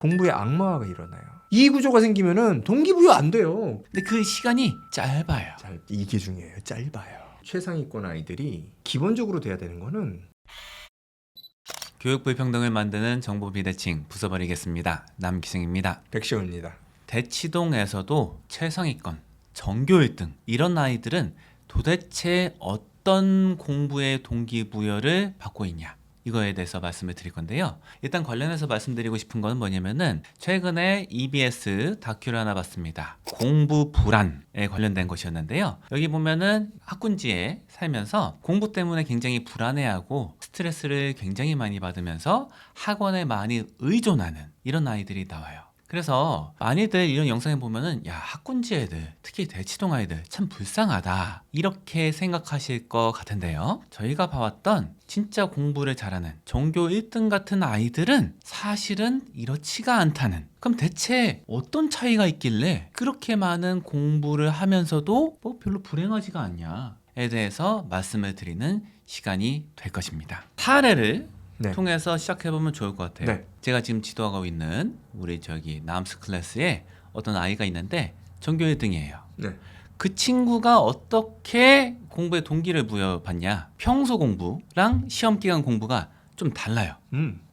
공부에 악마화가 일어나요. 이 구조가 생기면은 동기부여 안 돼요. 근데 그 시간이 짧아요. 이게 중요해요. 짧아요. 최상위권 아이들이 기본적으로 돼야 되는 거는 교육 불평등을 만드는 정보 비대칭 부숴버리겠습니다. 남기승입니다. 백시호입니다. 대치동에서도 최상위권, 전교 1등 이런 아이들은 도대체 어떤 공부의 동기부여를 받고 있냐, 이거에 대해서 말씀을 드릴 건데요. 일단 관련해서 말씀드리고 싶은 건 뭐냐면은 최근에 EBS 다큐를 하나 봤습니다. 공부 불안에 관련된 것이었는데요. 여기 보면은 학군지에 살면서 공부 때문에 굉장히 불안해하고 스트레스를 굉장히 많이 받으면서 학원에 많이 의존하는 이런 아이들이 나와요. 그래서 많이들 이런 영상을 보면은 야, 학군지 애들, 특히 대치동 아이들 참 불쌍하다, 이렇게 생각하실 것 같은데요. 저희가 봐왔던 진짜 공부를 잘하는 전교 1등 같은 아이들은 사실은 이렇지가 않다는, 그럼 대체 어떤 차이가 있길래 그렇게 많은 공부를 하면서도 뭐 별로 불행하지가 않냐에 대해서 말씀을 드리는 시간이 될 것입니다. 사례를 통해서 시작해보면 좋을 것 같아요. 네. 제가 지금 지도하고 있는 우리 남스 클래스에 어떤 아이가 있는데 전교 1등이에요. 네. 그 친구가 어떻게 공부에 동기를 부여받냐, 평소 공부랑 시험기간 공부가 좀 달라요.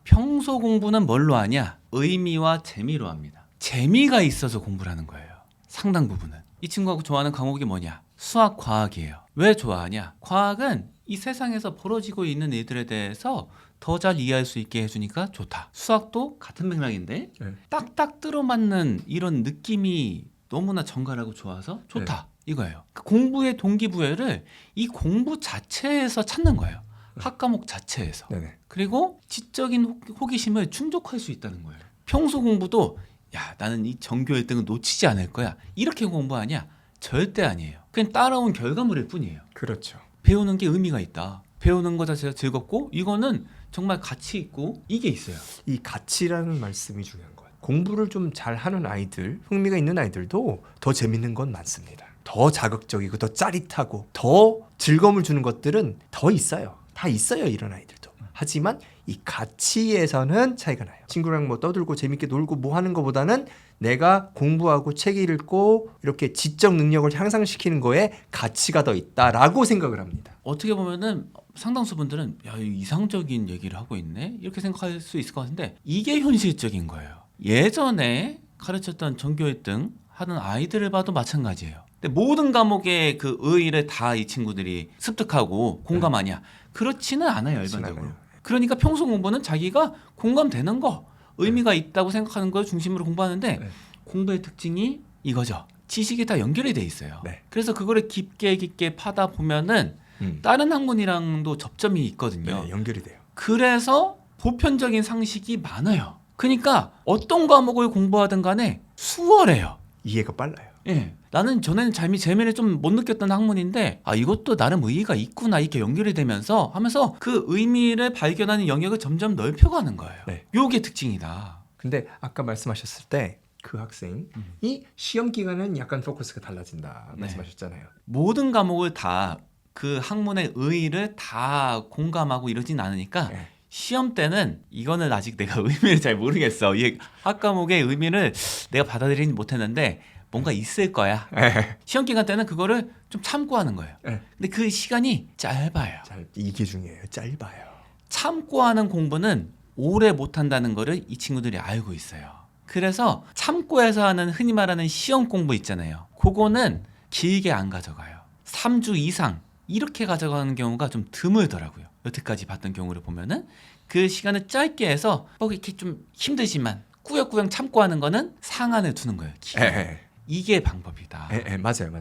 평소 공부는 뭘로 하냐, 의미와 재미로 합니다. 재미가 있어서 공부를 하는 거예요. 상당 부분은. 이 친구가 좋아하는 과목이 뭐냐, 수학, 과학이에요. 왜 좋아하냐, 과학은 이 세상에서 벌어지고 있는 일들에 대해서 더 잘 이해할 수 있게 해주니까 좋다. 수학도 같은 맥락인데 딱딱 들어맞는 이런 느낌이 너무나 정갈하고 좋아서 좋다, 이거예요. 그 공부의 동기부여를 이 공부 자체에서 찾는 거예요. 학 과목 자체에서. 그리고 지적인 호기심을 충족할 수 있다는 거예요. 평소 공부도 야, 나는 이 전교 1등은 놓치지 않을 거야, 이렇게 공부하냐? 절대 아니에요. 그냥 따라온 결과물일 뿐이에요. 그렇죠. 배우는 게 의미가 있다, 배우는 거 자체가 즐겁고 이거는 정말 가치 있고 이게 있어요. 이 가치라는 말씀이 중요한 거예요. 공부를 좀 잘하는 아이들, 흥미가 있는 아이들도 더 재밌는 건 많습니다. 더 자극적이고 더 짜릿하고 더 즐거움을 주는 것들은 더 있어요. 다 있어요, 이런 아이들도. 하지만 이 가치에서는 차이가 나요. 친구랑 뭐 떠들고 재밌게 놀고 뭐 하는 것보다는 내가 공부하고 책 읽고 이렇게 지적 능력을 향상시키는 거에 가치가 더 있다라고 생각을 합니다. 어떻게 보면은 상당수 분들은 야, 이상적인 얘기를 하고 있네, 이렇게 생각할 수 있을 것 같은데 이게 현실적인 거예요. 예전에 가르쳤던 전교 1등 하는 아이들을 봐도 마찬가지예요. 근데 모든 과목의 그 의의를 다 이 친구들이 습득하고 공감하냐? 그렇지는 않아요, 일반적으로. 그러니까 평소 공부는 자기가 공감되는 거, 의미가 있다고 생각하는 걸 중심으로 공부하는데 공부의 특징이 이거죠. 지식이 다 연결이 돼 있어요. 그래서 그거를 깊게 파다 보면은 다른 학문이랑도 접점이 있거든요. 연결이 돼요. 그래서 보편적인 상식이 많아요. 그러니까 어떤 과목을 공부하든 간에 수월해요. 이해가 빨라요. 나는 전에는 재미를 좀 못 느꼈던 학문인데 이것도 나름 의의가 있구나, 이렇게 연결이 되면서 하면서 그 의미를 발견하는 영역을 점점 넓혀가는 거예요. 요게 특징이다. 근데 아까 말씀하셨을 때 그 학생이 시험 기간은 약간 포커스가 달라진다 말씀하셨잖아요. 모든 과목을 다 그 학문의 의의를 다 공감하고 이러진 않으니까 시험 때는 이거는 아직 내가 의미를 잘 모르겠어, 이 학 과목의 의미를 내가 받아들이지 못했는데 뭔가 있을 거야. 시험 기간 때는 그거를 좀 참고 하는 거예요. 근데 그 시간이 짧아요. 이게 중요해요. 짧아요. 참고 하는 공부는 오래 못한다는 거를 이 친구들이 알고 있어요. 그래서 참고 해서 하는 흔히 말하는 시험 공부 있잖아요. 그거는 길게 안 가져가요. 3주 이상 이렇게 가져가는 경우가 좀 드물더라고요. 여태까지 봤던 경우를 보면은 그 시간을 짧게 해서 이렇게 좀 힘들지만 꾸역꾸역 참고 하는 거는 상한을 두는 거예요. 이게 방법이다. 맞아요.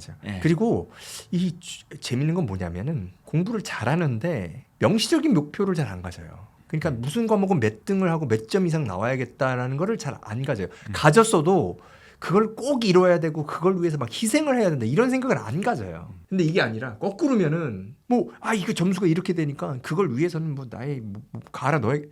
그리고 이 재밌는 건 뭐냐면은 공부를 잘하는데 명시적인 목표를 잘 안 가져요. 그러니까 무슨 과목은 몇 등을 하고 몇 점 이상 나와야겠다라는 거를 잘 안 가져요. 가졌어도 그걸 꼭 이뤄야 되고 그걸 위해서 막 희생을 해야 된다, 이런 생각을 안 가져요. 근데 이게 아니라 거꾸로면은 이거 점수가 이렇게 되니까 그걸 위해서는 나의 가라 너의,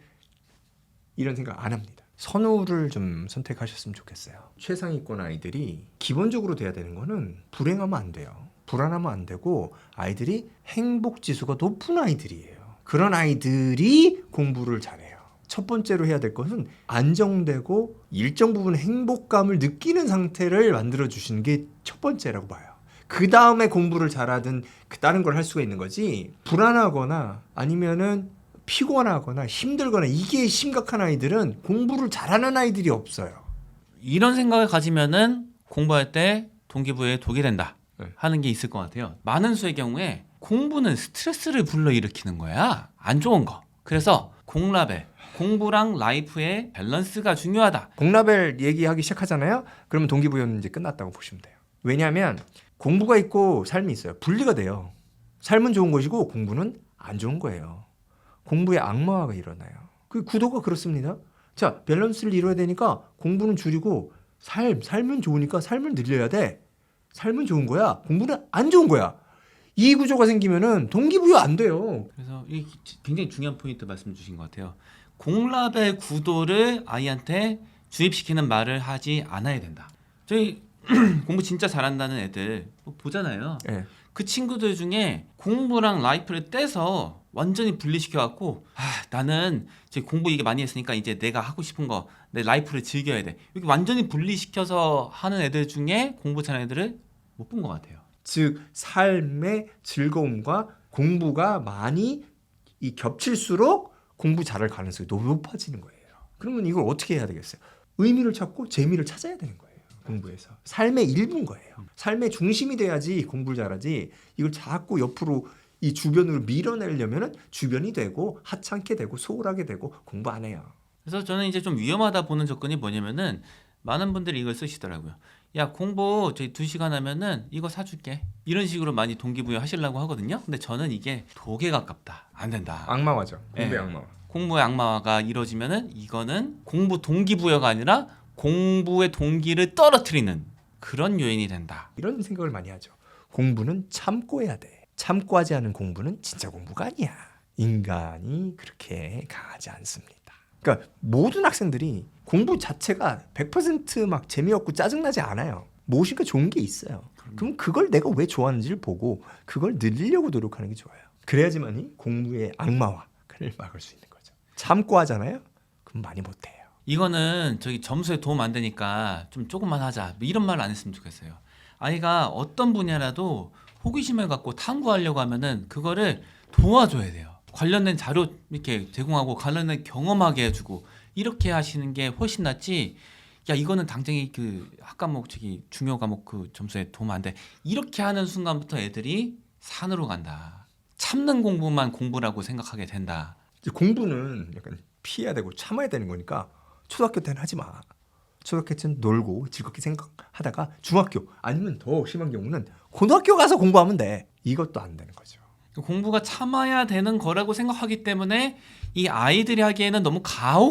이런 생각 안 합니다. 선우를 좀 선택하셨으면 좋겠어요. 최상위권 아이들이 기본적으로 돼야 되는 거는 불행하면 안 돼요. 불안하면 안 되고 아이들이 행복 지수가 높은 아이들이에요. 그런 아이들이 공부를 잘해요. 첫 번째로 해야 될 것은 안정되고 일정 부분 행복감을 느끼는 상태를 만들어 주시는 게 첫 번째라고 봐요. 그 다음에 공부를 잘하든 다른 걸 할 수가 있는 거지. 불안하거나 아니면은 피곤하거나 힘들거나 이게 심각한 아이들은 공부를 잘하는 아이들이 없어요. 이런 생각을 가지면은 공부할 때 동기부여에 독이 된다 네. 하는 게 있을 것 같아요. 많은 수의 경우에 공부는 스트레스를 불러일으키는 거야. 안 좋은 거. 그래서 공라벨, 공부랑 라이프의 밸런스가 중요하다. 공라벨 얘기하기 시작하잖아요. 그러면 동기부여는 이제 끝났다고 보시면 돼요. 왜냐하면 공부가 있고 삶이 있어요. 분리가 돼요. 삶은 좋은 것이고 공부는 안 좋은 거예요. 공부에 악마화가 일어나요. 그 구도가 그렇습니다. 자, 밸런스를 이뤄야 되니까 공부는 줄이고 삶은 좋으니까 삶을 늘려야 돼. 삶은 좋은 거야. 공부는 안 좋은 거야. 이 구조가 생기면은 동기부여 안 돼요. 그래서 이 굉장히 중요한 포인트 말씀 주신 것 같아요. 공라벨 구도를 아이한테 주입시키는 말을 하지 않아야 된다. 저희 공부 진짜 잘한다는 애들 보잖아요. 네. 그 친구들 중에 공부랑 라이프를 떼서 완전히 분리시켜갖고 나는 이제 공부 이게 많이 했으니까 이제 내가 하고 싶은 거 내 라이프를 즐겨야 돼. 이렇게 완전히 분리시켜서 하는 애들 중에 공부 잘하는 애들을 못 본 것 같아요. 즉 삶의 즐거움과 공부가 많이 이 겹칠수록 공부 잘할 가능성이 높아지는 거예요. 그러면 이걸 어떻게 해야 되겠어요? 의미를 찾고 재미를 찾아야 되는 거예요. 공부에서 삶의 일부인 거예요. 삶의 중심이 돼야지 공부를 잘하지. 이걸 자꾸 옆으로 이 주변으로 밀어내려면은 주변이 되고 하찮게 되고 소홀하게 되고 공부 안 해요. 그래서 저는 이제 좀 위험하다 보는 조건이 뭐냐면은 많은 분들이 이걸 쓰시더라고요. 야, 공부 저희 2시간 하면은 이거 사줄게. 이런 식으로 많이 동기부여 하시려고 하거든요. 근데 저는 이게 독에 가깝다. 안 된다. 악마화죠. 공부의 네. 악마화. 공부의 악마화가 이루어지면은 이거는 공부 동기부여가 아니라 공부의 동기를 떨어뜨리는 그런 요인이 된다. 이런 생각을 많이 하죠. 공부는 참고 해야 돼. 참고 하지 않은 공부는 진짜 공부가 아니야. 인간이 그렇게 강하지 않습니다. 그러니까 모든 학생들이 공부 자체가 100% 재미없고 짜증나지 않아요. 무엇인가 좋은 게 있어요. 그럼 그걸 내가 왜 좋아하는지를 보고 그걸 늘리려고 노력하는 게 좋아요. 그래야지만이 공부의 악마화를 막을 수 있는 거죠. 참고 하잖아요. 그럼 많이 못해요. 이거는 저기 점수에 도움 안 되니까 좀 조금만 하자. 뭐 이런 말 안 했으면 좋겠어요. 아이가 어떤 분야라도 호기심을 갖고 탐구하려고 하면은 그거를 도와줘야 돼요. 관련된 자료 이렇게 제공하고 관련된 경험하게 해주고 이렇게 하시는 게 훨씬 낫지. 야, 이거는 당장에 그 학과목 저기 중요 과목 그 점수에 도움 안 돼. 이렇게 하는 순간부터 애들이 산으로 간다. 참는 공부만 공부라고 생각하게 된다. 이제 공부는 약간 피해야 되고 참아야 되는 거니까 초등학교 때는 하지 마. 초등학교 때는 놀고 즐겁게 생각하다가 중학교 아니면 더 심한 경우는 고등학교 가서 공부하면 돼. 이것도 안 되는 거죠. 공부가 참아야 되는 거라고 생각하기 때문에 이 아이들이 하기에는 너무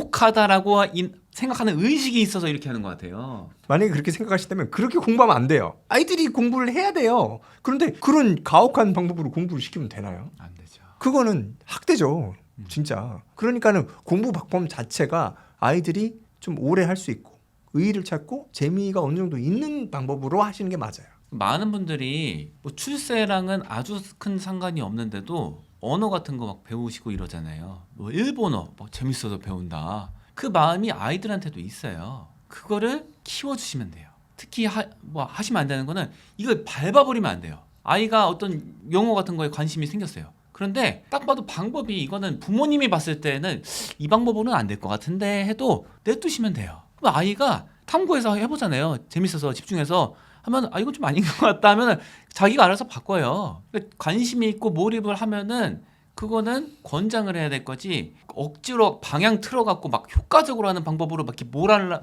가혹하다라고 생각하는 의식이 있어서 이렇게 하는 것 같아요. 만약에 그렇게 생각하신다면 그렇게 공부하면 안 돼요. 아이들이 공부를 해야 돼요. 그런데 그런 가혹한 방법으로 공부를 시키면 되나요? 안 되죠. 그거는 학대죠. 진짜. 그러니까는 공부 방법 자체가 아이들이 좀 오래 할 수 있고 의의를 찾고 재미가 어느 정도 있는 방법으로 하시는 게 맞아요. 많은 분들이 뭐 출세랑은 아주 큰 상관이 없는데도 언어 같은 거 막 배우시고 이러잖아요. 뭐 일본어 뭐 재밌어서 배운다. 그 마음이 아이들한테도 있어요. 그거를 키워주시면 돼요. 특히 하시면 안 되는 거는 이걸 밟아버리면 안 돼요. 아이가 어떤 용어 같은 거에 관심이 생겼어요. 그런데 딱 봐도 방법이 이거는 부모님이 봤을 때는 이 방법으로는 안 될 것 같은데 해도 냅두시면 돼요. 그럼 아이가 탐구해서 해보잖아요. 재밌어서 집중해서 하면 이건 좀 아닌 것 같다 하면 자기가 알아서 바꿔요. 관심이 있고 몰입을 하면은 그거는 권장을 해야 될 거지 억지로 방향 틀어갖고 막 효과적으로 하는 방법으로 막 이렇게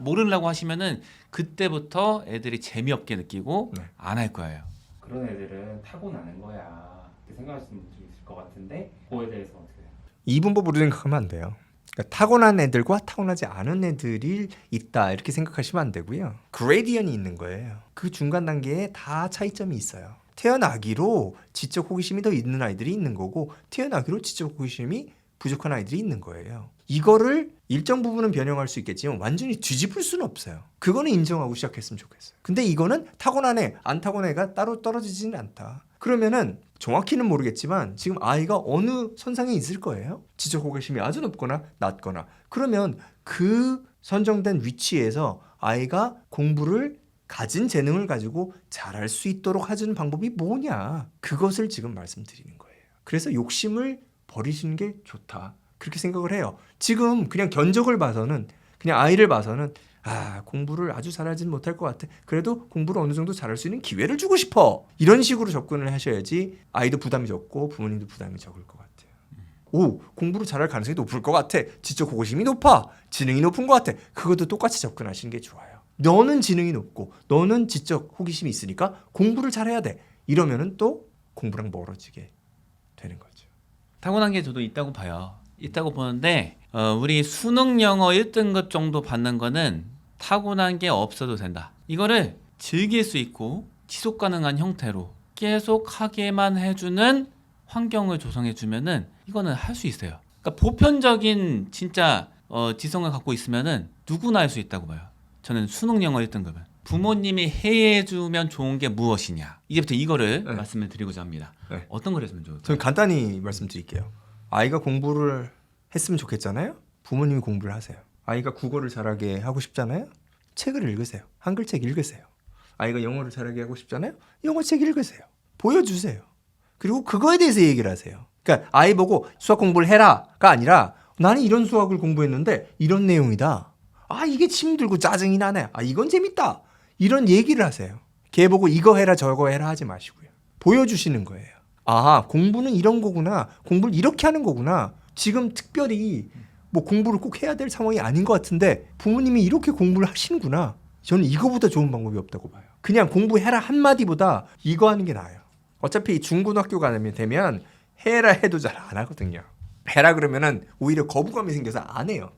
모르려고 하시면은 그때부터 애들이 재미없게 느끼고 네. 안 할 거예요. 그런 애들은 타고나는 거야 이렇게 생각하시는 분들이 있을 것 같은데 그거에 대해서 어떻게 생각해요? 이분법으로 생각하면 안 돼요. 그러니까 타고난 애들과 타고나지 않은 애들이 있다 이렇게 생각하시면 안 되고요. 그레디언이 있는 거예요. 그 중간 단계에 다 차이점이 있어요. 태어나기로 지적 호기심이 더 있는 아이들이 있는 거고 태어나기로 지적 호기심이 부족한 아이들이 있는 거예요. 이거를 일정 부분은 변형할 수 있겠지만 완전히 뒤집을 수는 없어요. 그거는 인정하고 시작했으면 좋겠어요. 근데 이거는 타고난 애, 안 타고난 애가 따로 떨어지지는 않다. 그러면은 정확히는 모르겠지만 지금 아이가 어느 선상에 있을 거예요. 지적 호기심이 아주 높거나 낮거나. 그러면 그 선정된 위치에서 아이가 공부를 가진 재능을 가지고 잘할 수 있도록 해주는 방법이 뭐냐. 그것을 지금 말씀드리는 거예요. 그래서 욕심을 버리시는 게 좋다. 그렇게 생각을 해요. 지금 그냥 견적을 봐서는 그냥 아이를 봐서는 공부를 아주 잘하지는 못할 것 같아. 그래도 공부를 어느 정도 잘할 수 있는 기회를 주고 싶어. 이런 식으로 접근을 하셔야지 아이도 부담이 적고 부모님도 부담이 적을 것 같아요. 오, 공부를 잘할 가능성이 높을 것 같아. 지적 호기심이 높아. 지능이 높은 것 같아. 그것도 똑같이 접근하시는 게 좋아요. 너는 지능이 높고 너는 지적 호기심이 있으니까 공부를 잘해야 돼. 이러면은 또 공부랑 멀어지게 되는 거죠. 타고난 게 저도 있다고 봐요. 있다고 보는데 우리 수능 영어 1등급 정도 받는 거는 타고난 게 없어도 된다. 이거를 즐길 수 있고 지속 가능한 형태로 계속 하게만 해주는 환경을 조성해 주면은 이거는 할 수 있어요. 그러니까 보편적인 진짜 지성을 갖고 있으면은 누구나 할 수 있다고 봐요. 저는 수능 영어 1등급은 부모님이 해주면 좋은 게 무엇이냐. 이제부터 이거를 네. 말씀을 드리고자 합니다. 네. 어떤 걸 했으면 좋을까요? 저는 간단히 말씀드릴게요. 아이가 공부를 했으면 좋겠잖아요. 부모님이 공부를 하세요. 아이가 국어를 잘하게 하고 싶잖아요. 책을 읽으세요. 한글책 읽으세요. 아이가 영어를 잘하게 하고 싶잖아요. 영어책 읽으세요. 보여주세요. 그리고 그거에 대해서 얘기를 하세요. 그러니까 아이 보고 수학 공부를 해라가 아니라 나는 이런 수학을 공부했는데 이런 내용이다. 이게 힘들고 짜증이 나네. 이건 재밌다. 이런 얘기를 하세요. 걔 보고 이거 해라 저거 해라 하지 마시고요. 보여주시는 거예요. 공부는 이런 거구나. 공부를 이렇게 하는 거구나. 지금 특별히 뭐 공부를 꼭 해야 될 상황이 아닌 것 같은데 부모님이 이렇게 공부를 하시는구나. 저는 이거보다 좋은 방법이 없다고 봐요. 그냥 공부해라 한마디보다 이거 하는 게 나아요. 어차피 중고등학교가 되면 해라 해도 잘 안 하거든요. 해라 그러면은 오히려 거부감이 생겨서 안 해요.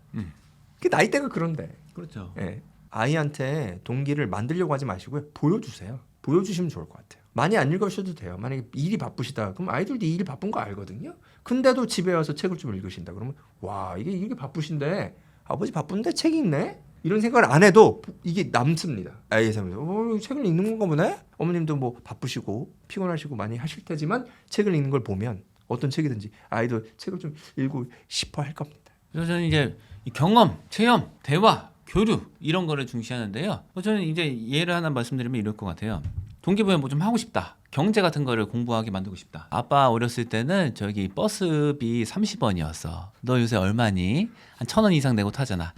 그 나이대가 그런데. 그렇죠. 예. 아이한테 동기를 만들려고 하지 마시고요. 보여주세요. 보여주시면 좋을 것 같아요. 많이 안 읽으셔도 돼요. 만약에 일이 바쁘시다. 그럼 아이들도 일이 바쁜 거 알거든요. 근데도 집에 와서 책을 좀 읽으신다. 그러면 와 이게 바쁘신데 아버지 바쁜데 책 읽네? 이런 생각을 안 해도 이게 남습니다. 아이의 삶에서 책을 읽는 건가 보네? 어머님도 뭐 바쁘시고 피곤하시고 많이 하실 테지만 책을 읽는 걸 보면 어떤 책이든지 아이도 책을 좀 읽고 싶어 할 겁니다. 그래서 저는 이제 이 경험, 체험, 대화, 교류 이런 거를 중시하는데요. 저는 이제 예를 하나 말씀드리면 이럴 것 같아요. 동기부여 뭐 좀 하고 싶다. 경제 같은 거를 공부하게 만들고 싶다. 아빠 어렸을 때는 저기 버스비 30원이었어. 너 요새 얼마니? 한 1,000원 이상 내고 타잖아.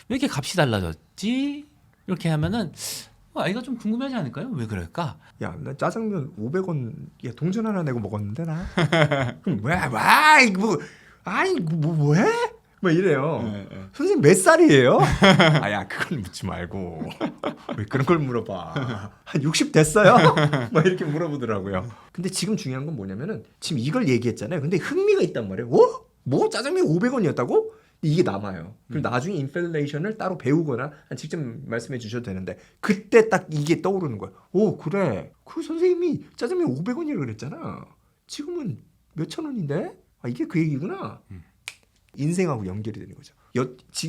왜 이렇게 값이 달라졌지? 이렇게 하면은 아이가 좀 궁금하지 않을까요? 왜 그럴까? 야, 나 짜장면 500원 동전 하나 내고 먹었는데 나. 그럼 뭐해? 막 이래요. 선생님 몇 살이에요? 야 그건 묻지 말고 왜 그런 걸 물어봐. 한 60 됐어요? 막 이렇게 물어보더라고요. 근데 지금 중요한 건 뭐냐면은 지금 이걸 얘기했잖아요. 근데 흥미가 있단 말이에요. 뭐 짜장면 500원이었다고? 이게 남아요. 그럼 나중에 인플레이션을 따로 배우거나 직접 말씀해 주셔도 되는데 그때 딱 이게 떠오르는 거예요. 그래. 그 선생님이 짜장면 500원이라고 그랬잖아. 지금은 몇천 원인데? 이게 그 얘기구나. 인생하고 연결이 되는 거죠.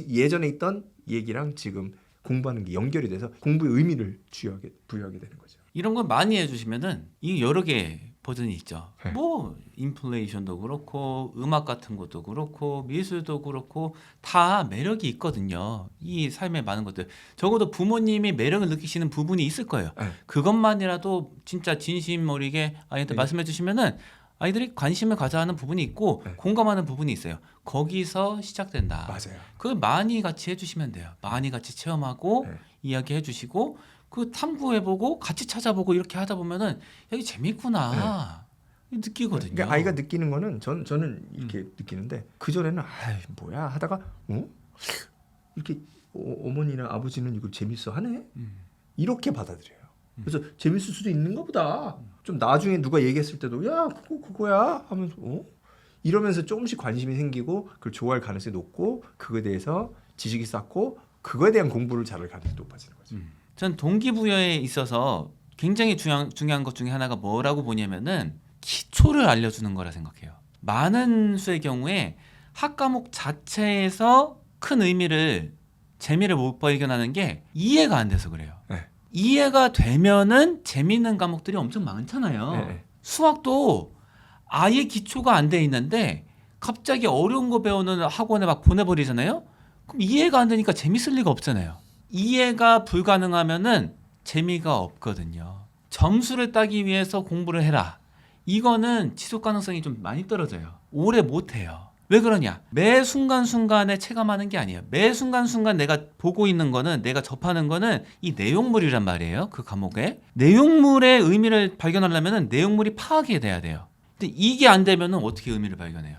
예전에 있던 얘기랑 지금 공부하는 게 연결이 돼서 공부의 의미를 부여하게 되는 거죠. 이런 걸 많이 해주시면은 이 여러 개 버전이 있죠. 네. 뭐 인플레이션도 그렇고 음악 같은 것도 그렇고 미술도 그렇고 다 매력이 있거든요. 이 삶의 많은 것들. 적어도 부모님이 매력을 느끼시는 부분이 있을 거예요. 네. 그것만이라도 진짜 진심 어리게 아이한테 네. 말씀해 주시면은 아이들이 관심을 가져야 하는 부분이 있고 네. 공감하는 부분이 있어요. 거기서 시작된다. 맞아요. 그걸 많이 같이 해주시면 돼요. 많이 같이 체험하고 네. 이야기해 주시고 그 탐구해보고 같이 찾아보고 이렇게 하다 보면은 여기 재밌구나 느끼거든요. 그러니까 아이가 느끼는 거는 저는 이렇게 느끼는데 그 전에는 뭐야 하다가 이렇게 어머니나 아버지는 이거 재밌어 하네 이렇게 받아들여요. 그래서 재밌을 수도 있는가 보다. 좀 나중에 누가 얘기했을 때도 야 그거야 하면서 이러면서 조금씩 관심이 생기고 그걸 좋아할 가능성이 높고 그거에 대해서 지식이 쌓고 그거에 대한 공부를 잘할 가능성이 높아지는 거죠. 전 동기부여에 있어서 굉장히 중요한 것 중에 하나가 뭐라고 보냐면은 기초를 알려주는 거라 생각해요. 많은 수의 경우에 학과목 자체에서 큰 의미를 재미를 못 발견하는 게 이해가 안 돼서 그래요. 네. 이해가 되면은 재미있는 과목들이 엄청 많잖아요. 네. 수학도 아예 기초가 안 돼 있는데 갑자기 어려운 거 배우는 학원에 막 보내버리잖아요. 그럼 이해가 안 되니까 재밌을 리가 없잖아요. 이해가 불가능하면은 재미가 없거든요. 점수를 따기 위해서 공부를 해라. 이거는 지속 가능성이 좀 많이 떨어져요. 오래 못 해요. 왜 그러냐? 매 순간순간에 체감하는 게 아니에요. 매 순간순간 내가 보고 있는 거는, 내가 접하는 거는 이 내용물이란 말이에요. 그 과목에. 내용물의 의미를 발견하려면 내용물이 파악이 돼야 돼요. 근데 이게 안 되면 어떻게 의미를 발견해요?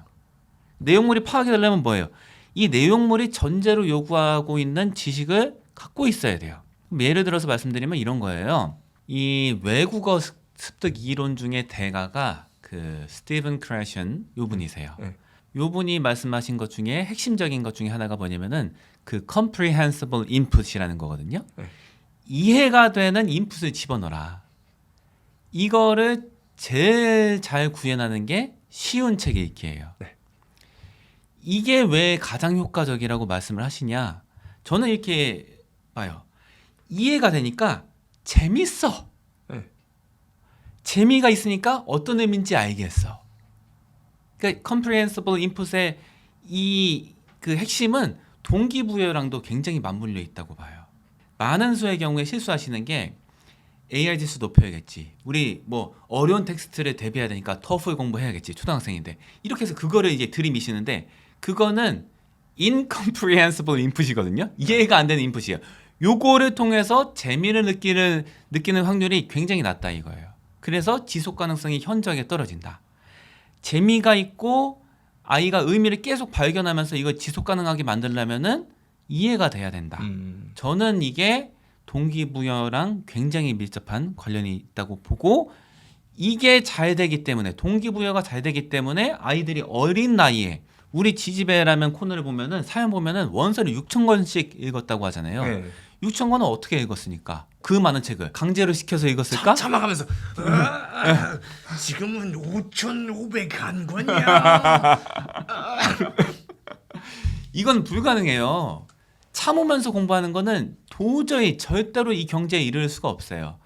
내용물이 파악이 되려면 뭐예요? 이 내용물이 전제로 요구하고 있는 지식을 갖고 있어야 돼요. 예를 들어서 말씀드리면 이런 거예요. 이 외국어 습득 이론 중에 대가가 그 스티븐 크래션 요 분이세요. 네. 요 분이 말씀하신 것 중에 핵심적인 것 중에 하나가 뭐냐면은 그 comprehensible input이라는 거거든요. 네. 이해가 되는 인풋을 집어넣어라. 이거를 제일 잘 구현하는 게 쉬운 책 읽기예요. 네. 이게 왜 가장 효과적이라고 말씀을 하시냐? 저는 이렇게 봐요. 이해가 되니까 재밌어. 네. 재미가 있으니까 어떤 의미인지 알겠어. 그러니까 comprehensible input의 이 그 핵심은 동기부여랑도 굉장히 맞물려 있다고 봐요. 많은 수의 경우에 실수하시는 게 AR 지수 높여야겠지. 우리 뭐 어려운 텍스트를 대비해야 되니까 TOEFL 공부해야겠지. 초등학생인데. 이렇게 해서 그거를 이제 들이미시는데 그거는 incomprehensible input이거든요. 이해가 안 되는 인풋이에요. 요거를 통해서 재미를 느끼는 확률이 굉장히 낮다 이거예요. 그래서 지속 가능성이 현저하게 떨어진다. 재미가 있고 아이가 의미를 계속 발견하면서 이걸 지속 가능하게 만들려면은 이해가 돼야 된다. 저는 이게 동기부여랑 굉장히 밀접한 관련이 있다고 보고 이게 잘 되기 때문에 동기부여가 잘 되기 때문에 아이들이 어린 나이에 우리 지지배라면 코너를 보면은 사연 보면은 원서를 6,000권씩 읽었다고 하잖아요. 네. 6,000권은 어떻게 읽었으니까? 그 많은 책을 강제로 시켜서 읽었을까? 참아가면서 지금은 5,500한 권이야. 이건 불가능해요. 참으면서 공부하는 거는 도저히 절대로 이 경제에 이를 수가 없어요.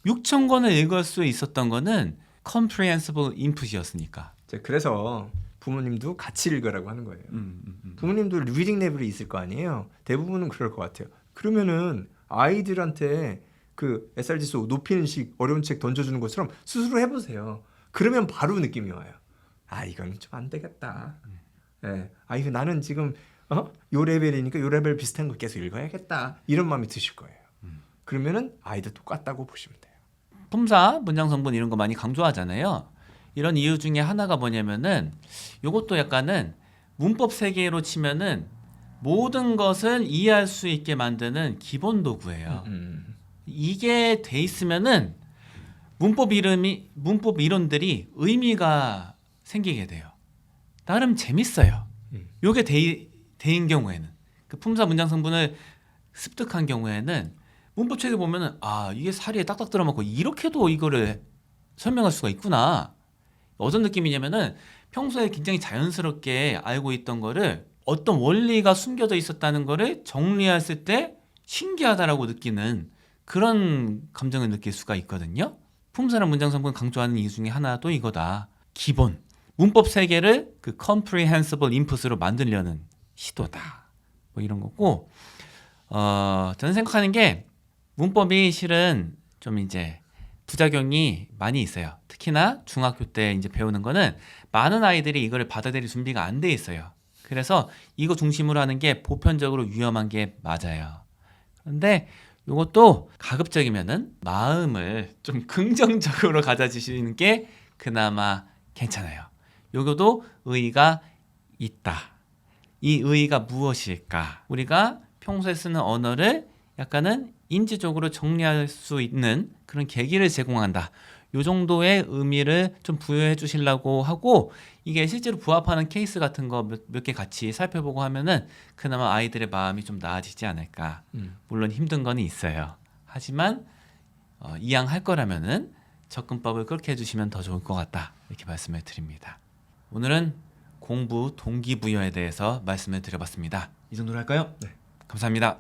6,000권을 읽을 수 있었던 거는 comprehensible input이었으니까. 그래서 부모님도 같이 읽으라고 하는 거예요. 부모님도 리딩 레벨이 있을 거 아니에요. 대부분은 그럴 것 같아요. 그러면은 아이들한테 그 SR 지수 높이는 식 어려운 책 던져주는 것처럼 스스로 해보세요. 그러면 바로 느낌이 와요. 아 이거는 좀 안 되겠다. 네. 아 이거 나는 지금 요 레벨이니까 요 레벨 비슷한 거 계속 읽어야겠다. 이런 마음이 드실 거예요. 그러면은 아이도 똑같다고 보시면 돼요. 품사, 문장 성분 이런 거 많이 강조하잖아요. 이런 이유 중에 하나가 뭐냐면은 요것도 약간은 문법 세계로 치면은 모든 것을 이해할 수 있게 만드는 기본 도구예요. 이게 돼 있으면은 문법 이론들이 의미가 생기게 돼요. 나름 재밌어요. 요게 대인 경우에는 그 품사 문장 성분을 습득한 경우에는 문법 책에 보면은 아 이게 사리에 딱딱 들어맞고 이렇게도 이거를 설명할 수가 있구나. 어떤 느낌이냐면은 평소에 굉장히 자연스럽게 알고 있던 거를 어떤 원리가 숨겨져 있었다는 거를 정리했을 때 신기하다라고 느끼는 그런 감정을 느낄 수가 있거든요. 품사랑 문장 성분 강조하는 이유 중에 하나도 이거다. 기본 문법 세계를 그 comprehensible input으로 만들려는 시도다. 뭐 이런 거고 저는 생각하는 게 문법이 실은 좀 이제 부작용이 많이 있어요. 특히나 중학교 때 이제 배우는 거는 많은 아이들이 이거를 받아들일 준비가 안 돼 있어요. 그래서 이거 중심으로 하는 게 보편적으로 위험한 게 맞아요. 그런데 이것도 가급적이면은 마음을 좀 긍정적으로 가져주시는 게 그나마 괜찮아요. 요것도 의의가 있다. 이 의의가 무엇일까? 우리가 평소에 쓰는 언어를 약간은 인지적으로 정리할 수 있는 그런 계기를 제공한다. 요 정도의 의미를 좀 부여해 주시려고 하고 이게 실제로 부합하는 케이스 같은 거 몇 개 같이 살펴보고 하면은 그나마 아이들의 마음이 좀 나아지지 않을까. 물론 힘든 건 있어요. 하지만 이왕할 거라면은 접근법을 그렇게 해주시면 더 좋을 것 같다. 이렇게 말씀을 드립니다. 오늘은 공부 동기부여에 대해서 말씀을 드려봤습니다. 이 정도로 할까요? 네. 감사합니다.